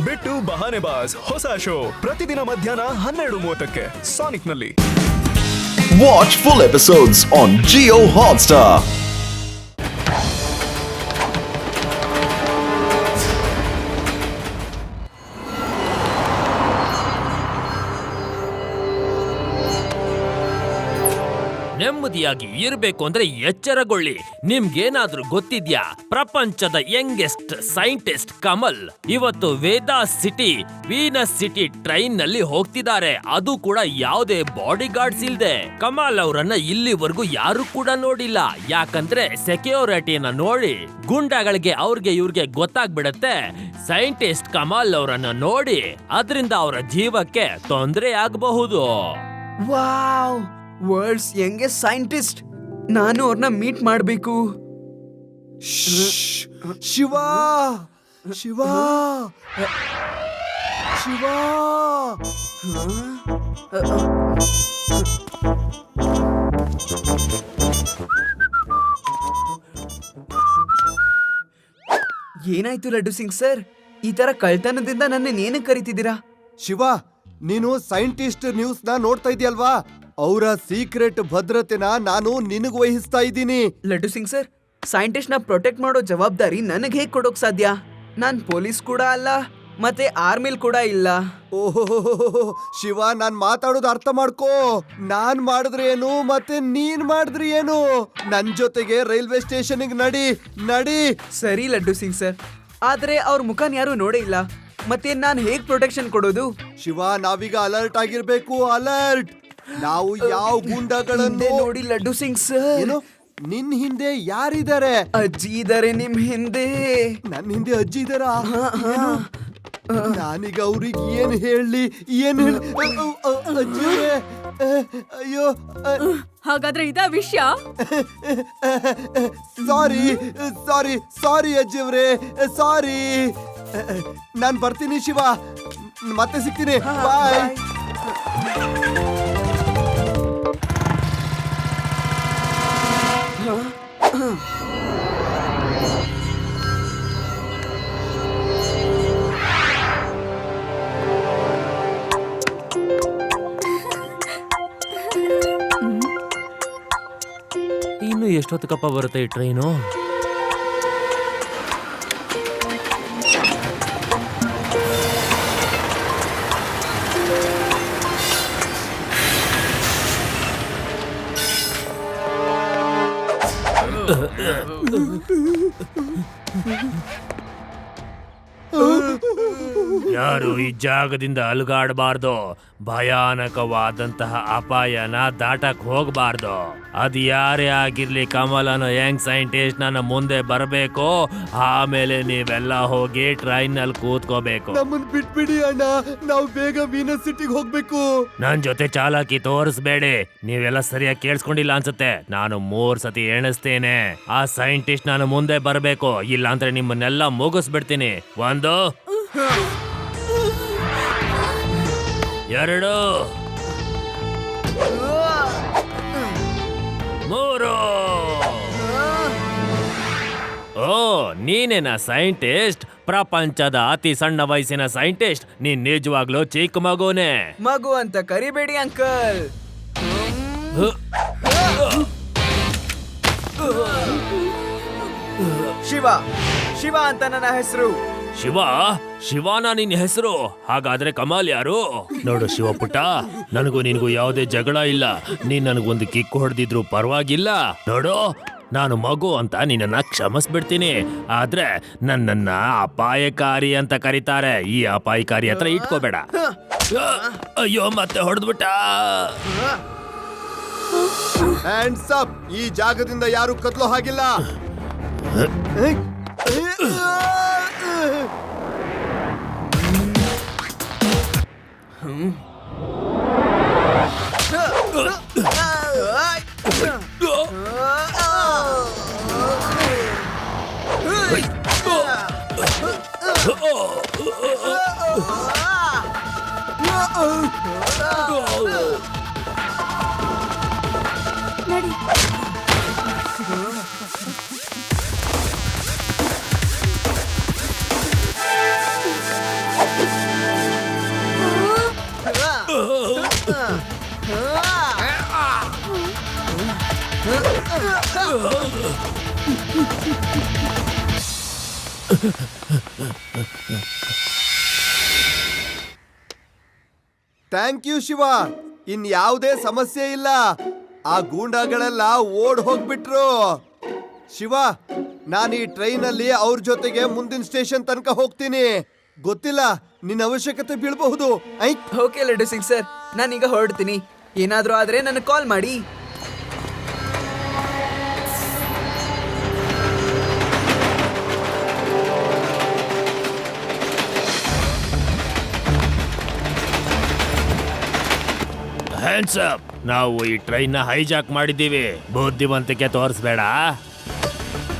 ಬಿಟ್ಟು ಬಹಾನೆ ಬಾಸ್ ಹೊಸ ಶೋ ಪ್ರತಿದಿನ ಮಧ್ಯಾಹ್ನ 12:30ಕ್ಕೆ ಸಾನಿಕ್ನಲ್ಲಿ. Watch full episodes on Jio Hotstar. ನೆಮ್ಮದಿಯಾಗಿ ಇರಬೇಕು ಅಂದ್ರೆ ಎಚ್ಚರಗೊಳ್ಳಿ. ನಿಮ್ಗೇನಾದ್ರೂ ಗೊತ್ತಿದ್ಯಾ? ಪ್ರಪಂಚದ ಯಂಗೆಸ್ಟ್ ಸೈಂಟಿಸ್ಟ್ ಕಮಲ್ ಇವತ್ತು Vedas city Venus city train ನಲ್ಲಿ ಹೋಗ್ತಿದ್ದಾರೆ. ಅದು ಕೂಡ ಯಾವುದೇ ಬಾಡಿ ಗಾರ್ಡ್ಸ್ ಇಲ್ದೆ. ಕಮಲ್ ಅವರನ್ನ ಇಲ್ಲಿವರೆಗೂ ಯಾರು ಕೂಡ ನೋಡಿಲ್ಲ. ಯಾಕಂದ್ರೆ ಸೆಕ್ಯೂರಿಟಿನ ನೋಡಿ ಗುಂಡಾಗಳಿಗೆ ಅವ್ರಿಗೆ ಇವ್ರಿಗೆ ಗೊತ್ತಾಗ್ಬಿಡತ್ತೆ ಸೈಂಟಿಸ್ಟ್ ಕಮಲ್ ಅವರನ್ನ ನೋಡಿ ಅದರಿಂದ ಅವರ ಜೀವಕ್ಕೆ ತೊಂದರೆ ಆಗಬಹುದು. Wow, world's youngest scientist. ನಾನು ಅವ್ರನ್ನ ಮೀಟ್ ಮಾಡಬೇಕು. ಶಿವ ಶಿವ ಶಿವ ಏನಾಯ್ತು ಲಡ್ಡು ಸಿಂಗ್ ಸರ್? ಈ ತರ ಕಳ್ತನದಿಂದ ನನ್ನನ್ನೇನು ಕರಿತಿದ್ದೀರಾ? ಶಿವ, ನೀನು ಸೈಂಟಿಸ್ಟ್ ನ್ಯೂಸ್ ನ ನೋಡ್ತಾ ಇದೆಯಲ್ವಾ? ಅವರ ಸೀಕ್ರೆಟ್ ಭದ್ರತೆನ ನಾನು ನಿನಗ್ ವಹಿಸ್ತಾ ಇದ್ದೀನಿ. ಲಡ್ಡು ಸಿಂಗ್ ಸರ್, ಸೈಂಟಿಸ್ಟ್ ನ ಪ್ರೊಟೆಕ್ಟ್ ಮಾಡೋ ಜವಾಬ್ದಾರಿ ನನಗೆ ಹೇಗ್ ಕೊಡೋಕ್ ಸಾಧ್ಯ? ನಾನ್ ಪೊಲೀಸ್ ಕೂಡ ಅಲ್ಲ, ಮತ್ತೆ ಆರ್ಮಿಲ್ ಕೂಡ ಇಲ್ಲ. ಓಹೋ ಶಿವ, ನಾನ್ ಮಾತಾಡೋದು ಅರ್ಥ ಮಾಡ್ಕೋ. ನಾನ್ ಮಾಡಿದ್ರೆ ಏನು ಮತ್ತೆ ನೀನ್ ಮಾಡಿದ್ರೆ ಏನು? ನನ್ ಜೊತೆಗೆ ರೈಲ್ವೆ ಸ್ಟೇಷನ್ ನಡಿ ನಡಿ. ಸರಿ ಲಡ್ಡು ಸಿಂಗ್ ಸರ್, ಆದ್ರೆ ಅವ್ರ ಮುಖನ್ ಯಾರು ನೋಡೇ ಇಲ್ಲ. ಮತ್ತೆ ನಾನ್ ಹೇಗ್ ಪ್ರೊಟೆಕ್ಷನ್ ಕೊಡೋದು? ಶಿವ, ನಾವೀಗ ಅಲರ್ಟ್ ಆಗಿರ್ಬೇಕು. ಅಲರ್ಟ್. ನಾವು ಯಾವ ಗುಂಡಗಳನ್ನು ನೋಡಿ ಲಡ್ಡು ಸಿಂಗ್ ಸರ್. ಏನು? ನಿನ್ ಹಿಂದೆ ಯಾರಿದ್ದಾರೆ? ಅಜ್ಜಿ ಇದಾರೆ ನಿಮ್ ಹಿಂದೆ. ನನ್ನ ಹಿಂದೆ ಅಜ್ಜಿ ಇದಾರ? ನಾನೀಗ ಅವ್ರಿಗೆ ಏನ್ ಹೇಳಿ? ಅಜ್ಜಿ, ಅಯ್ಯೋ, ಹಾಗಾದ್ರೆ ಇದ ವಿಷಯ? ಸಾರಿ ಸಾರಿ ಸಾರಿ ಅಜ್ಜಿ ಅವ್ರೆ, ಸಾರಿ. ನಾನ್ ಬರ್ತೀನಿ ಶಿವ, ಮತ್ತೆ ಸಿಗ್ತೀನಿ. ಬಾಯ್. ಇನ್ನು ಎಷ್ಟೊತ್ತಕ್ಕಪ್ಪ ಬರುತ್ತೆ ಈ ಟ್ರೈನು? ಯಾರು ಈ ಜಾಗದಿಂದ ಅಲುಗಾಡಬಾರ್ದು. ಭಯಾನಕವಾದಂತಹ ಅಪಾಯನ ದಾಟಕ್ ಹೋಗಬಾರ್ದು. ಅದು ಯಾರೇ ಆಗಿರ್ಲಿ, ಕಮಲನ ಯಂಗ್ ಸೈಂಟಿಸ್ಟ್ ನನ್ನ ಮುಂದೆ ಬರಬೇಕು. ಆಮೇಲೆ ನೀವೆಲ್ಲ ಹೋಗಿ ಟ್ರೈನ್ ನಲ್ಲಿ ಕೂತ್ಕೋಬೇಕು. ನಮ್ಮನ್ ಬಿಟ್ಬಿಡಿ ಅಣ್ಣ, ನಾವು ಬೇಗ ವೀನಸ್ ಸಿಟಿಗೆ ಹೋಗ್ಬೇಕು. ನನ್ ಜೊತೆ ಚಾಲಾಕಿ ತೋರಿಸ್ಬೇಡಿ. ನೀವೆಲ್ಲ ಸರಿಯಾಗಿ ಕೇಳಿಸ್ಕೊಂಡಿಲ್ಲ ಅನ್ಸುತ್ತೆ. ನಾನು 3 ಸತಿ ಎಣಿಸ್ತೇನೆ. ಆ ಸೈಂಟಿಸ್ಟ್ ನಾನು ಮುಂದೆ ಬರಬೇಕು, ಇಲ್ಲ ಅಂದ್ರೆ ನಿಮ್ಮನ್ನೆಲ್ಲ ಮುಗಿಸ್ಬಿಡ್ತೀನಿ. 1 2 3. ಓ, ನೀನೇನಾ ಸೈಂಟಿಸ್ಟ್? ಪ್ರಪಂಚದ ಅತಿ ಸಣ್ಣ ವಯಸ್ಸಿನ ಸೈಂಟಿಸ್ಟ್. ನೀನ್ ನಿಜವಾಗ್ಲೂ ಚಿಕ್ಕ ಮಗುನೇ. ಮಗು ಅಂತ ಕರಿಬೇಡಿ ಅಂಕಲ್. ಶಿವ ಶಿವ ಅಂತ ನನ್ನ ಹೆಸರು. ಶಿವ? ಶಿವಾನ ನಿನ್ ಹೆಸರು? ಹಾಗಾದ್ರೆ ಕಮಲ್ ಯಾರು? ನೋಡು ಶಿವ ಪುಟ್ಟ, ನನಗೂ ನಿನಗೂ ಯಾವುದೇ ಜಗಳ ಇಲ್ಲ. ನೀನ್ ನನಗೊಂದು ಕಿಕ್ ಹೊಡೆದಿದ್ರು ಪರವಾಗಿಲ್ಲ. ನೋಡು, ನಾನು ಮಗು ಅಂತ ನಿನ್ನನ್ನ ಕ್ಷಮಿಸ್ಬಿಡ್ತೀನಿ. ಆದ್ರೆ ನನ್ನನ್ನ ಅಪಾಯಕಾರಿ ಅಂತ ಕರೀತಾರೆ. ಈ ಅಪಾಯಕಾರಿ ಹತ್ರ ಇಟ್ಕೋಬೇಡ. ಅಯ್ಯೋ, ಮತ್ತೆ ಹೊಡೆದ್ಬಿಟ್ಟ. Hands up. ಈ ಜಾಗದಿಂದ ಯಾರು ಕದ್ಲೋ ಹಾಗಿಲ್ಲ. Thank you Shiva. ಇನ್ ಯಾವುದೇ ಸಮಸ್ಯೆ ಇಲ್ಲ. ಆ ಗೂಂಡಾಗಳೆಲ್ಲ ಓಡ್ ಹೋಗ್ಬಿಟ್ರು. ಶಿವ, ನಾನು ಈ ಟ್ರೈನಲ್ಲಿ ಅವ್ರ ಜೊತೆಗೆ ಮುಂದಿನ ಸ್ಟೇಷನ್ ತನಕ ಹೋಗ್ತೀನಿ. ಗೊತ್ತಿಲ್ಲ, ನಿನ್ನ ಅವಶ್ಯಕತೆ ಬೀಳ್ಬಹುದು. ಓಕೆ ಲಡ್ಡು ಸಿಂಗ್ ಸರ್, ನಾನೀಗ ಹೊರಡ್ತೀನಿ. ಏನಾದ್ರೂ ಆದ್ರೆ ನನಗೆ ಕಾಲ್ ಮಾಡಿ. Hands up. ನಾವು ಈ ಟ್ರೈನ್ ನ ಹೈಜಾಕ್ ಮಾಡಿದ್ದೀವಿ. ಬುದ್ಧಿವಂತಿಕೆ ತೋರಿಸ್ಬೇಡ.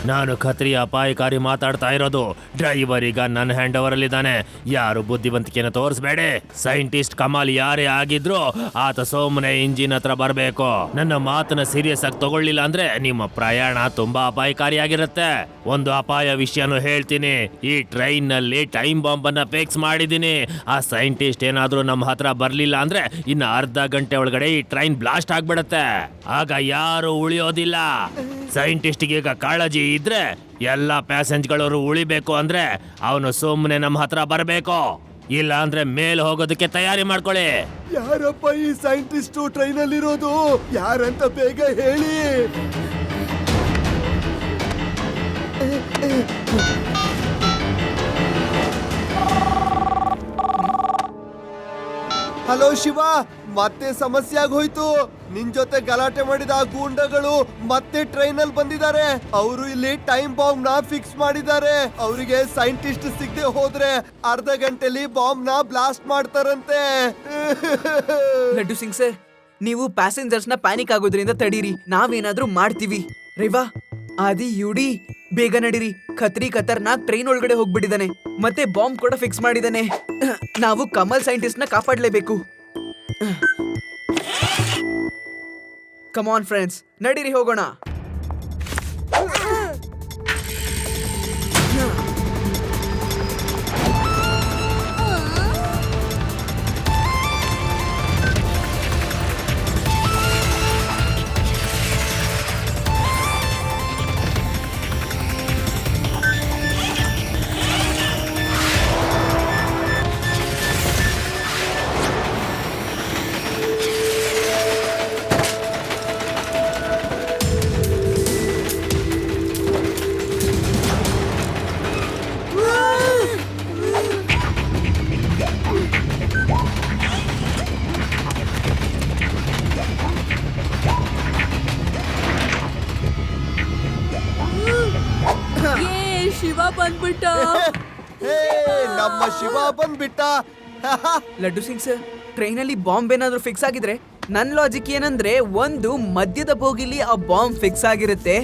ನಾನು ಖತ್ರಿ ಅಪಾಯಕಾರಿ ಮಾತಾಡ್ತಾ ಇರೋದು. ಡ್ರೈವರ್ ಈಗ ನನ್ನ ಹ್ಯಾಂಡ್ ಓವರ್ ಅಲ್ಲಿ ಇದ್ದಾನೆ. ಯಾರು ಬುದ್ಧಿವಂತಿಕೆನ ತೋರಿಸ್ಬೇಡಿ. ಸೈಂಟಿಸ್ಟ್ ಕಮಾಲ್ ಯಾರೇ ಆಗಿದ್ರು ಆತ ಸೋಮನೆ ಇಂಜಿನ್ ಹತ್ರ ಬರಬೇಕು. ನನ್ನ ಮಾತನ್ನ ಸೀರಿಯಸ್ ಆಗಿ ತಗೊಳ್ಳಿಲ್ಲ ಅಂದ್ರೆ ನಿಮ್ಮ ಪ್ರಯಾಣ ತುಂಬಾ ಅಪಾಯಕಾರಿಯಾಗಿರುತ್ತೆ. ಒಂದು ಅಪಾಯ ವಿಷಯನೂ ಹೇಳ್ತೀನಿ. ಈ ಟ್ರೈನ್ ನಲ್ಲಿ ಟೈಮ್ ಬಾಂಬ್ ಅನ್ನ ಫಿಕ್ಸ್ ಮಾಡಿದೀನಿ. ಆ ಸೈಂಟಿಸ್ಟ್ ಏನಾದ್ರೂ ನಮ್ಮ ಹತ್ರ ಬರ್ಲಿಲ್ಲ ಅಂದ್ರೆ ಇನ್ನು ಅರ್ಧ ಗಂಟೆ ಒಳಗಡೆ ಈ ಟ್ರೈನ್ ಬ್ಲಾಸ್ಟ್ ಆಗ್ಬಿಡತ್ತೆ. ಆಗ ಯಾರು ಉಳಿಯೋದಿಲ್ಲ. ಸೈಂಟಿಸ್ಟ್ ಈಗ ಕಾಳಜಿ ಇದ್ರೆ ಎಲ್ಲಾ ಪ್ಯಾಸೆಂಜರ್ಗಳು ಉಳಿಬೇಕು ಅಂದ್ರೆ ಅವನು ಸುಮ್ಮನೆ ನಮ್ಮ ಹತ್ರ ಬರಬೇಕು. ಇಲ್ಲ ಅಂದ್ರೆ ಮೇಲೆ ಹೋಗೋದಕ್ಕೆ ತಯಾರಿ ಮಾಡ್ಕೊಳ್ಳಿ. ಯಾರಪ್ಪ ಈ ಸೈಂಟಿಸ್ಟ್ ಟ್ರೈನಲ್ಲಿರೋದು? ಯಾರಂತ ಬೇಗ ಹೇಳಿ. ಹಲೋ ಶಿವ, ಮತ್ತೆ ಸಮಸ್ಯೆ ಆಗೋಯ್ತು. ನಿನ್ ಜೊತೆ ಗಲಾಟೆ ಮಾಡಿದ ಆ ಗೂಂಡಗಳು ಮತ್ತೆ ಟ್ರೈನ್ ಅಲ್ಲಿ ಬಂದಿದ್ದಾರೆ. ಅವರು ಇಲ್ಲಿ ಟೈಮ್ ಬಾಂಬ್ ನ ಫಿಕ್ಸ್ ಮಾಡಿದ್ದಾರೆ. ಅವರಿಗೆ ಸೈಂಟಿಸ್ಟ್ ಸಿಗದೆ ಹೋದ್ರೆ ಅರ್ಧ ಗಂಟೆಲಿ ಬಾಂಬ್ ನ ಬ್ಲಾಸ್ಟ್ ಮಾಡ್ತಾರಂತೆ. ಲಡ್ಡು ಸಿಂಗ್ ಸರ್, ನೀವು ಪ್ಯಾಸೆಂಜರ್ಸ್ ನ ಪ್ಯಾನಿಕ್ ಆಗೋದ್ರಿಂದ ತಡೀರಿ. ನಾವೇನಾದ್ರೂ ಮಾಡ್ತೀವಿ. ರೇವಾ, ಆದಿ, ಯುಡಿ, ಬೇಗ ನಡೀರಿ. ಖತ್ರಿ ಖತರ್ನಾಕ್ ಟ್ರೈನ್ ಒಳಗಡೆ ಹೋಗ್ಬಿಟ್ಟಿದ್ದಾನೆ. ಮತ್ತೆ ಬಾಂಬ್ ಕೂಡ ಫಿಕ್ಸ್ ಮಾಡಿದಾನೆ. ನಾವು ಕಮಲ್ ಸೈಂಟಿಸ್ಟ್ ನ ಕಾಪಾಡ್ಲೇಬೇಕು. ಕಮ್ ಆನ್ ಫ್ರೆಂಡ್ಸ್, ನಡೀರಿ ಹೋಗೋಣ. ಶಿವ ಬಂದ್ಬಿಟ್ಟ. ಹೇ, ನಮ್ಮ ಶಿವ ಬಂದ್ಬಿಟ್ಟ. ಲಡ್ಡು ಸಿಂಗ್ ಸರ್, ಟ್ರೈನಲ್ಲಿ ಬಾಂಬ್ ಏನಾದ್ರೂ ಫಿಕ್ಸ್ ಆಗಿದ್ರೆ ನನ್ ಲಾಜಿಕ್ ಏನಂದ್ರೆ, ಒಂದು ಮಧ್ಯದ ಬೋಗಿಲಿ ಆ ಬಾಂಬ್ ಫಿಕ್ಸ್ ಆಗಿರುತ್ತೆ,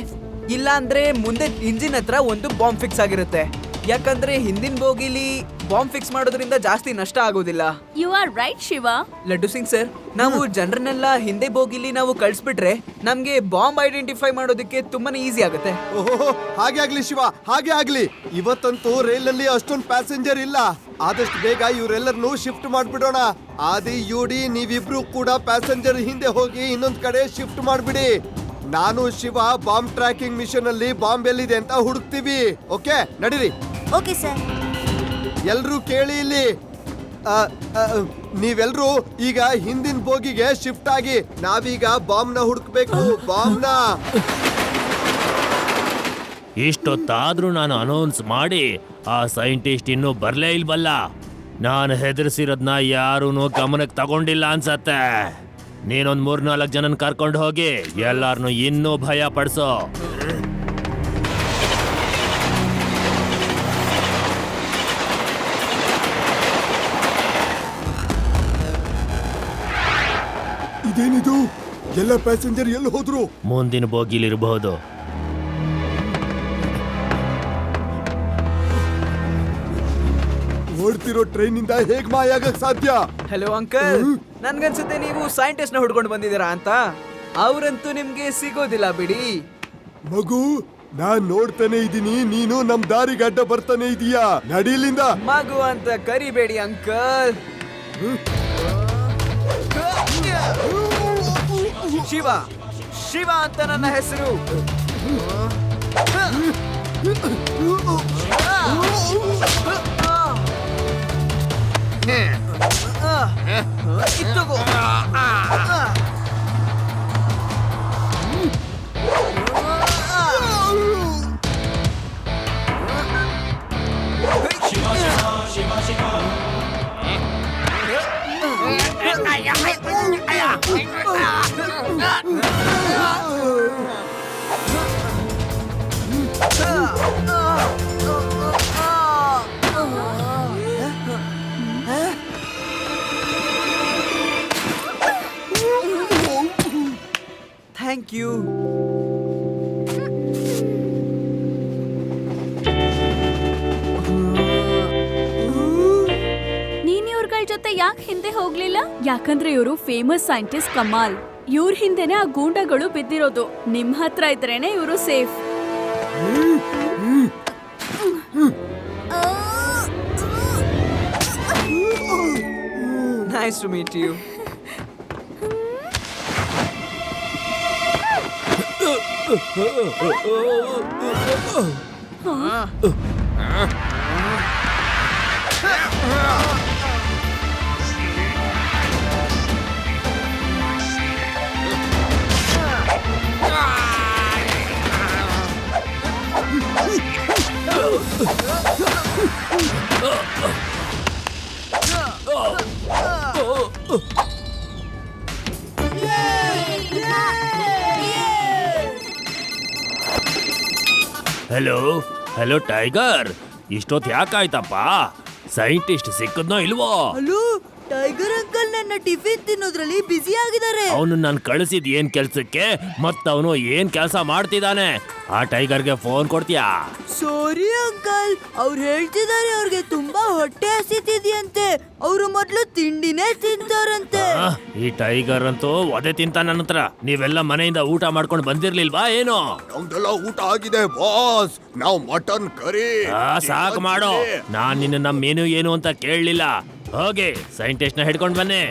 ಇಲ್ಲ ಅಂದ್ರೆ ಮುಂದೆ ಇಂಜಿನ್ ಹತ್ರ ಒಂದು ಬಾಂಬ್ ಫಿಕ್ಸ್ ಆಗಿರುತ್ತೆ. ಯಾಕಂದ್ರೆ ಹಿಂದಿನ ಬೋಗಿಲಿ ಬಾಂಬ್ ಫಿಕ್ಸ್ ಮಾಡೋದ್ರಿಂದ ಜಾಸ್ತಿ ನಷ್ಟ ಆಗೋದಿಲ್ಲ. You are right Shiva. Laddu Singh sir, ನಾವು ಜನರನ್ನೆಲ್ಲ ಹಿಂದೆ ಬೋಗಿಲಿ ನಾವು ಕಳ್ಸ್ಬಿಟ್ರೆ ನಮ್ಗೆ ಬಾಂಬ್ ಐಡೆಂಟಿಫೈ ಮಾಡೋದಕ್ಕೆ ತುಂಬಾನೇ ಈಸಿ ಆಗುತ್ತೆ. ಓಹೋ, ಹಾಗೆ ಆಗ್ಲಿ ಶಿವ, ಹಾಗೆ ಆಗ್ಲಿ. ಇವತ್ತಂತೂ ರೈಲ್ ಅಲ್ಲಿ ಅಷ್ಟೊಂದು ಪ್ಯಾಸೆಂಜರ್ ಇಲ್ಲ. ಆದಷ್ಟು ಬೇಗ ಇವರೆಲ್ಲರನ್ನು ಶಿಫ್ಟ್ ಮಾಡ್ಬಿಡೋಣ. ಆದಿ, ಯುಡಿ, ನೀವಿಬ್ರು ಕೂಡ ಪ್ಯಾಸೆಂಜರ್ ಹಿಂದೆ ಹೋಗಿ ಇನ್ನೊಂದ್ ಕಡೆ ಶಿಫ್ಟ್ ಮಾಡ್ಬಿಡಿ. ನಾನು ಶಿವ ಬಾಂಬ್ ಟ್ರ್ಯಾಕಿಂಗ್ ಮಿಷನ್ ಅಲ್ಲಿ ಬಾಂಬ್ ಎಲ್ಲಿದೆ ಅಂತ ಹುಡುಕ್ತೀವಿ. ಓಕೆ, ನಡೀರಿ. Okay sir. ಎಲ್ರೂ ಕೇಳಿ ಇಲ್ಲಿ. ನೀವೆಲ್ರೂ ಈಗ ಹಿಂದಿನ ಬೋಗಿಗೆ ಶಿಫ್ಟ್ ಆಗಿ. ನಾವೀಗ ಬಾಂಬ್ ನ ಹುಡುಕ್ಬೇಕು. ಬಾಂಬ್ ನ ಇಷ್ಟೊತ್ತಾದ್ರೂ ನಾನು ಅನೌನ್ಸ್ ಮಾಡಿ ಆ ಸೈಂಟಿಸ್ಟ್ ಇನ್ನೂ ಬರ್ಲೇ ಇಲ್ವಲ್ಲ. ನಾನು ಹೆದರ್ಸಿರೋದ್ನ ಯಾರೂ ಗಮನಕ್ಕೆ ತಗೊಂಡಿಲ್ಲ ಅನ್ಸತ್ತೆ. ನೀನೊಂದ್ 3-4 ಜನನ್ ಕರ್ಕೊಂಡು ಹೋಗಿ ಎಲ್ಲಾರನ್ನು ಇನ್ನೂ ಭಯ ಪಡಿಸೋ. ಇದೇನಿದು? ಎಲ್ಲ ಪ್ಯಾಸೆಂಜರ್ ಎಲ್ಲಿ ಹೋದ್ರು? ಮುಂದಿನ ಬೋಗಿಲಿರಬಹುದು. ಓಡ್ತಿರೋ ಟ್ರೈನ್ ಇಂದ ಹೇಗ್ ಮಾಯ ಆಗಕ್ ಸಾಧ್ಯ? ಹಲೋ ಅಂಕಲ್, ನನ್ಗನ್ಸುತ್ತೆ ನೀವು ಸೈಂಟಿಸ್ಟ್ ನ ಹುಡ್ಕೊಂಡು ಬಂದಿದ್ದೀರಾ ಅಂತ. ಅವ್ರಂತೂ ನಿಮ್ಗೆ ಸಿಗೋದಿಲ್ಲ ಬಿಡಿ. ಮಗು, ನಾನ್ ನೋಡ್ತಾನೆ ಇದೀನಿ, ನೀನು ನಮ್ ದಾರಿಗೆ ಅಡ್ಡ ಬರ್ತಾನೆ ಇದೀಯಾ. ನಡೀಲಿಂದ. ಮಗು ಅಂತ ಕರಿಬೇಡಿ ಅಂಕಲ್. ಶಿವ, ಶಿವ ಅಂತ ನನ್ನ ಹೆಸರು. Thank you. ನೀನ್ ಇವ್ರಗಳ ಜೊತೆ ಯಾಕೆ ಹಿಂದೆ ಹೋಗ್ಲಿಲ್ಲ? ಯಾಕಂದ್ರೆ ಇವರು ಫೇಮಸ್ ಸೈಂಟಿಸ್ಟ್ ಕಮಾಲ್. ಇವ್ರ ಹಿಂದೆನೆ ಆ ಗೂಂಡಗಳು ಬಿದ್ದಿರೋದು. ನಿಮ್ ಹತ್ರ ಇದ್ರೇನೆ ಇವರು safe. Nice to meet you. Hello hello tiger, ಇಷ್ಟೊತ್ತು ಯಾಕಾಯ್ತಪ್ಪ? ಸೈಂಟಿಸ್ಟ್ ಸಿಕ್ಕದ್ನೋ ಇಲ್ವೋ? ಹಲೋ ಟೈಗರ್ ಅಂಕಲ್, ನನ್ನ ಟಿಫಿನ್ ತಿನ್ನೋದ್ರಲ್ಲಿ ಬ್ಯುಸಿ ಆಗಿದ್ದಾರೆ. ಅವನು ನಾನು ಕಳಿಸಿದ್ ಏನ್ ಕೆಲ್ಸಕ್ಕೆ ಮತ್ತವನು ಏನ್ ಕೆಲಸ ಮಾಡ್ತಿದ್ದಾನೆ? ಆ ಟೈಗರ್ಗೆ ಫೋನ್ ಕೊಡ್ತೀಯಾ? ಸಾರಿ ಅಂಕಲ್, ಅವ್ರು ಹೇಳ್ತಿದ್ದಾರೆ ಅವ್ರಿಗೆ ತುಂಬಾ ಹೊಟ್ಟೆ ಹಸಿತಿದ್ಯಂತೆ. ಅವರು ಮೊದ್ಲು ತಿಂಡಿನೇ ತಿಂತಾರಂತೆ. ಈ ಟೈಗರ್ ಅಂತೂ ಒದೆ ತಿಂತ ನನ್ನ ಹತ್ರ. ನೀವೆಲ್ಲ ಮನೆಯಿಂದ ಊಟ ಮಾಡ್ಕೊಂಡು ಬಂದಿರ್ಲಿಲ್ವಾ ಏನೋ? ನಮ್ದೆಲ್ಲ ಊಟ ಆಗಿದೆ ಬಾಸ್. ನಾವು ಮಟನ್ ಕರಿ. ಸಾಕು ಮಾಡೋ, ನಾನ್ ನಿನ್ನ ನಮ್ಮ ಮೆನು ಏನು ಅಂತ ಕೇಳಲಿಲ್ಲ. ಹೋಗಿ ಸೈಂಟಿಸ್ಟ್ ನ ಹಿಡ್ಕೊಂಡ್ ಬನ್ನಿ.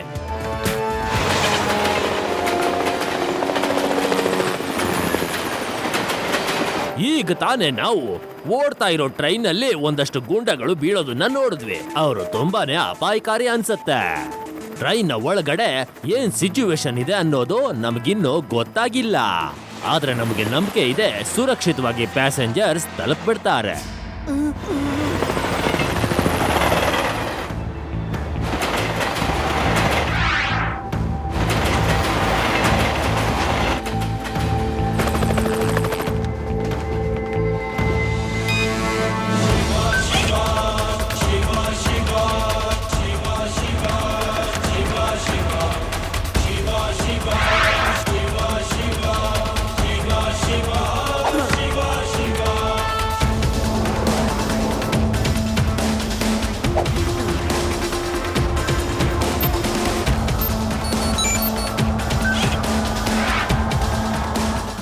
ಈಗ ತಾನೇ ನಾವು ಓಡ್ತಾ ಇರೋ ಟ್ರೈನ್ ನಲ್ಲಿ ಒಂದಷ್ಟು ಗೂಂಡಗಳು ಬೀಳೋದನ್ನ ನೋಡಿದ್ವಿ. ಅವರು ತುಂಬಾನೇ ಅಪಾಯಕಾರಿ ಅನ್ಸತ್ತೆ. ಟ್ರೈನ್ ನ ಒಳಗಡೆ ಏನ್ ಸಿಚುವೇಶನ್ ಇದೆ ಅನ್ನೋದು ನಮಗಿನ್ನೂ ಗೊತ್ತಾಗಿಲ್ಲ. ಆದ್ರೆ ನಮಗೆ ನಂಬಿಕೆ ಇದೆ, ಸುರಕ್ಷಿತವಾಗಿ ಪ್ಯಾಸೆಂಜರ್ಸ್ ತಲುಪ್ಬಿಡ್ತಾರೆ.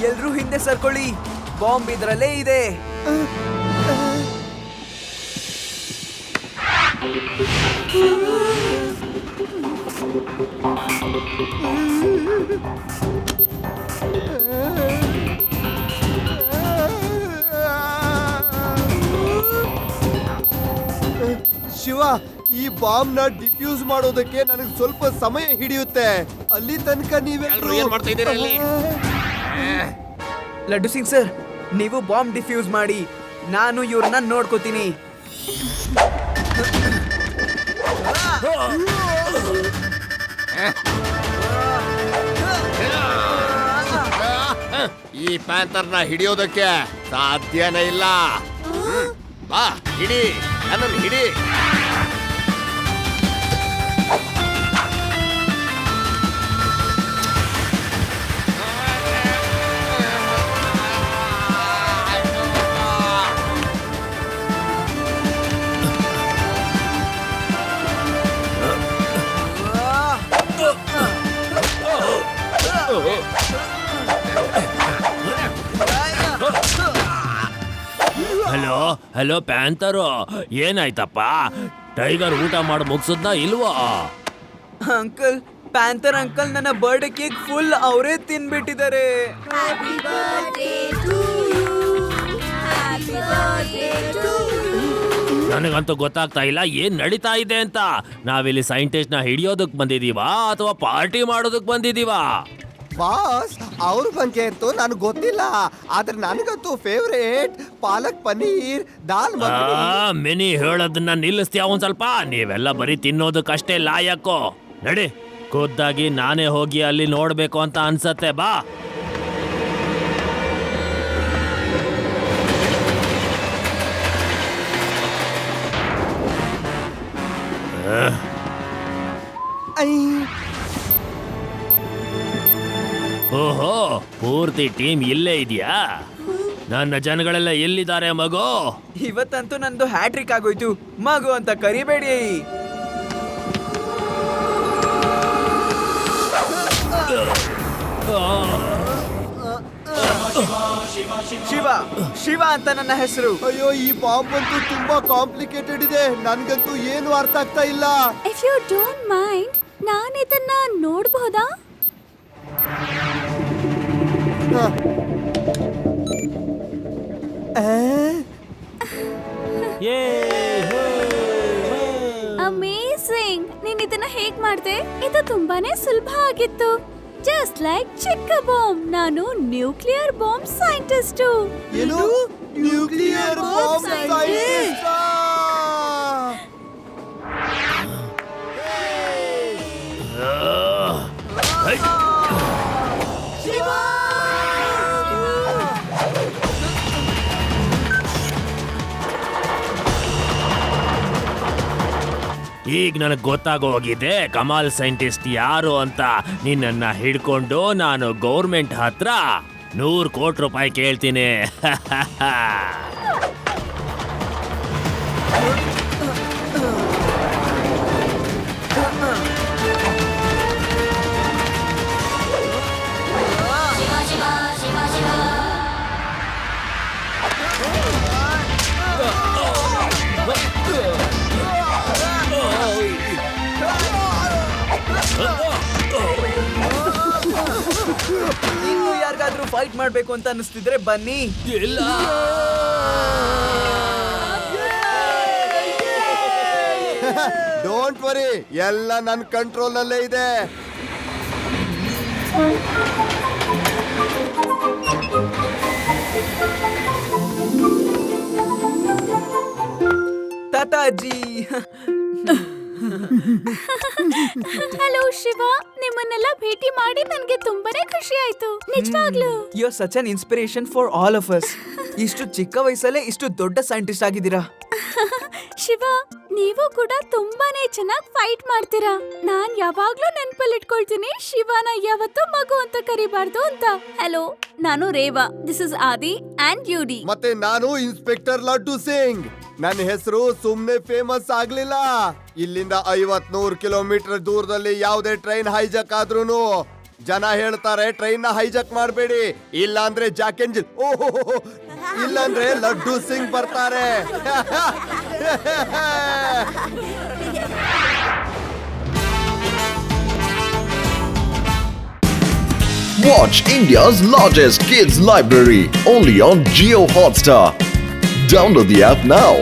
ಎಲ್ರೂ ಹಿಂದೆ ಸರ್ಕೊಳ್ಳಿ, ಬಾಂಬ್ ಇದ್ರಲ್ಲೇ ಇದೆ. ಶಿವ, ಈ ಬಾಂಬ್ ನ ಡಿಫ್ಯೂಸ್ ಮಾಡೋದಕ್ಕೆ ನನಗೆ ಸ್ವಲ್ಪ ಸಮಯ ಹಿಡಿಯುತ್ತೆ. ಅಲ್ಲಿ ತನಕ ನೀವೆಲ್ಲರೂ ಏನ್ ಮಾಡ್ತಾ ಇದ್ದೀರಾ ಇಲ್ಲಿ? ಲಡ್ಡು ಸಿಂಗ್ ಸರ್, ನೀವು ಬಾಂಬ್ ಡಿಫ್ಯೂಸ್ ಮಾಡಿ, ನಾನು ಇವ್ರನ್ನ ನೋಡ್ಕೋತೀನಿ. ಈ ಪ್ಯಾಂಥರ್ನ ಹಿಡಿಯೋದಕ್ಕೆ ಸಾಧ್ಯನೇ ಇಲ್ಲ. ಬಾ ಹಿಡಿ, ನನ್ನನ್ನು ಹಿಡಿ. ಹಲೋ ಹಲೋ ಪ್ಯಾಂತರು, ಏನಾಯ್ತಪ್ಪ? ಟೈಗರ್ ಊಟ ಮಾಡಿ ಮುಗಿಸದ್ನ ಇಲ್ವಾ? ಅಂಕಲ್, ಪ್ಯಾಂಥರ್ ಅಂಕಲ್ ನನ್ನ ಬರ್ಡೇ ಕೇಕ್ ಫುಲ್ ಅವರೇ ತಿನ್ಬಿಟ್ಟಿದ್ದಾರೆ. Happy birthday to ನನಗಂತೂ ಗೊತ್ತಾಗ್ತಾ ಇಲ್ಲ ಏನ್ ನಡೀತಾ ಇದೆ ಅಂತ. ನಾವಿಲ್ಲಿ ಸೈಂಟಿಸ್ಟ್ ನ ಹಿಡಿಯೋದಕ್ ಬಂದಿದೀವಾ ಅಥವಾ ಪಾರ್ಟಿ ಮಾಡೋದಕ್ ಬಂದಿದೀವಾ? ಬಾಸ್ ಅವ್ರ ಬಗ್ಗೆ ಅಂತೂ ನನಗೆ ಗೊತ್ತಿಲ್ಲ, ಆದ್ರೆ ನನಗಂತೂ ಫೇವ್ರೇಟ್ ಪಾಲಕ್ ಪನ್ನೀರ್ ದಾಲ್ ಮಖನಿ. ಮಿನಿ ಹೇಳೋದನ್ನ ನಿಲ್ಲಿಸ್ತೀಯ ಒಂದ್ ಸ್ವಲ್ಪ? ನೀವೆಲ್ಲ ಬರೀ ತಿನ್ನೋದಕ್ಕಷ್ಟೇ ಲಾಯಕ್ಕೋ. ನಡಿ, ಖುದ್ದಾಗಿ ನಾನೇ ಹೋಗಿ ಅಲ್ಲಿ ನೋಡ್ಬೇಕು ಅಂತ ಅನ್ಸತ್ತೆ. ಬಾ. ಐ, ಓಹೋ, ಪೂರ್ತಿ ಟೀಮ್ ಇಲ್ಲೇ ಇದೆಯಾ? ನನ್ನ ಜನಗಳೆಲ್ಲ ಎಲ್ಲಿದ್ದಾರೆ ಮಗು? ಇವತ್ತಂತೂ ನಂದು ಹ್ಯಾಟ್ರಿಕ್ ಆಗೋಯ್ತು. ಮಗು ಅಂತ ಕರಿಬೇಡಿ. ಶಿವ ಶಿವ ಅಂತ ನನ್ನ ಹೆಸರು. ಅಯ್ಯೋ ಈ ಬಾಂಬ್ ಅಂತೂ ತುಂಬಾ ಕಾಂಪ್ಲಿಕೇಟೆಡ್ ಇದೆ, ನನ್ಗಂತೂ ಏನು ಅರ್ಥ ಆಗ್ತಾ ಇಲ್ಲ. ಇಫ್ ಯು ಡೋಂಟ್ ಮೈಂಡ್, ನಾನು ಇದನ್ನ ನೋಡಬಹುದಾ? ಅಮೇಜಿಂಗ್! ನೀನ್ ಇದನ್ನ ಹೇಗ್ ಮಾಡ್ದೆ? ಇದು ತುಂಬಾನೇ ಸುಲಭ ಆಗಿತ್ತು. ಜಸ್ಟ್ ಲೈಕ್ ಚಿಕ್ಕ ಬಾಂಬ್. ನಾನು ನ್ಯೂಕ್ಲಿಯರ್ ಬಾಂಬ್ ಸೈಂಟಿಸ್ಟ್. ಏನು ನ್ಯೂಕ್ಲಿಯರ್ ಬಾಂಬ್ ಸೈಂಟಿಸ್ಟ್? ಈಗ ನನಗೆ ಗೊತ್ತಾಗೋಗಿದೆ ಕಮಾಲ್ ಸೈಂಟಿಸ್ಟ್ ಯಾರು ಅಂತ. ನಿನ್ನನ್ನ ಹಿಡ್ಕೊಂಡು ನಾನು ಗೌರ್ಮೆಂಟ್ ಹತ್ರ 100 ಕೋಟಿ ರೂಪಾಯಿ ಕೇಳ್ತೀನಿ. ಇನ್ನು ಯಾರಿಗಾದ್ರೂ ಫೈಟ್ ಮಾಡ್ಬೇಕು ಅಂತ ಅನಿಸ್ತಿದ್ರೆ ಬನ್ನಿ. ಇಲ್ಲ, ಡೋಂಟ್ ವರಿ, ಎಲ್ಲ ನನ್ನ ಕಂಟ್ರೋಲ್ ನಲ್ಲೇ ಇದೆ. ತಾತಾಜಿ. ಹಲೋ ಶಿವ, ನಿಮ್ಮನ್ನೆಲ್ಲ ಭೇಟಿ ಮಾಡಿ ನನ್ಗೆ ತುಂಬಾನೇ ಖುಷಿ ಆಯ್ತು. ನಿಜವಾಗ್ಲೂ you are such an inspiration for all of us. ಇಷ್ಟು ಚಿಕ್ಕ ವಯಸ್ಸಲ್ಲೇ ಇಷ್ಟು ದೊಡ್ಡ ಸೈಂಟಿಸ್ಟ್ ಆಗಿದ್ದೀರಾ. ಶಿವ, ನೀವು ಕೂಡ ತುಂಬಾನೇ ಚೆನ್ನಾಗಿ ಫೈಟ್ ಮಾಡ್ತೀರಾ. ನಾನ್ ಯಾವಾಗ್ಲೂ ನೆನ್ಪಲ್ಲಿ ಇಟ್ಕೊಳ್ತೀನಿ, ಶಿವನ ಯಾವತ್ತೂ ಮಗು ಅಂತ ಕರಿಬಾರ್ದು ಅಂತ. ಹಲೋ, ನಾನು Rewa. This is Adi and UD. ಮತ್ತೆ ನಾನು ಇನ್ಸ್ಪೆಕ್ಟರ್ ಲಡ್ಡು ಸಿಂಗ್. ನನ್ನ ಹೆಸರು ಸುಮ್ನೆ ಫೇಮಸ್ ಆಗ್ಲಿಲ್ಲ. ಇಲ್ಲಿಂದ 50-100 ಕಿಲೋಮೀಟರ್ ದೂರದಲ್ಲಿ ಯಾವುದೇ ಟ್ರೈನ್ ಹೈಜಾಕ್ ಆದ್ರೂನು ಜನ ಹೇಳ್ತಾರೆ ಟ್ರೈನ್ ನ ಹೈಜಾಕ್ ಮಾಡಬೇಡಿ, ಇಲ್ಲ ಅಂದ್ರೆ ಜಾಕ್ ಎಂಜಿಲ್, ಓಹೋ ಇಲ್ಲ ಅಂದ್ರೆ ಲಡ್ಡು ಸಿಂಗ್ ಬರ್ತಾರೆ. Watch India's largest kids library only on Jio Hotstar. Download the app now.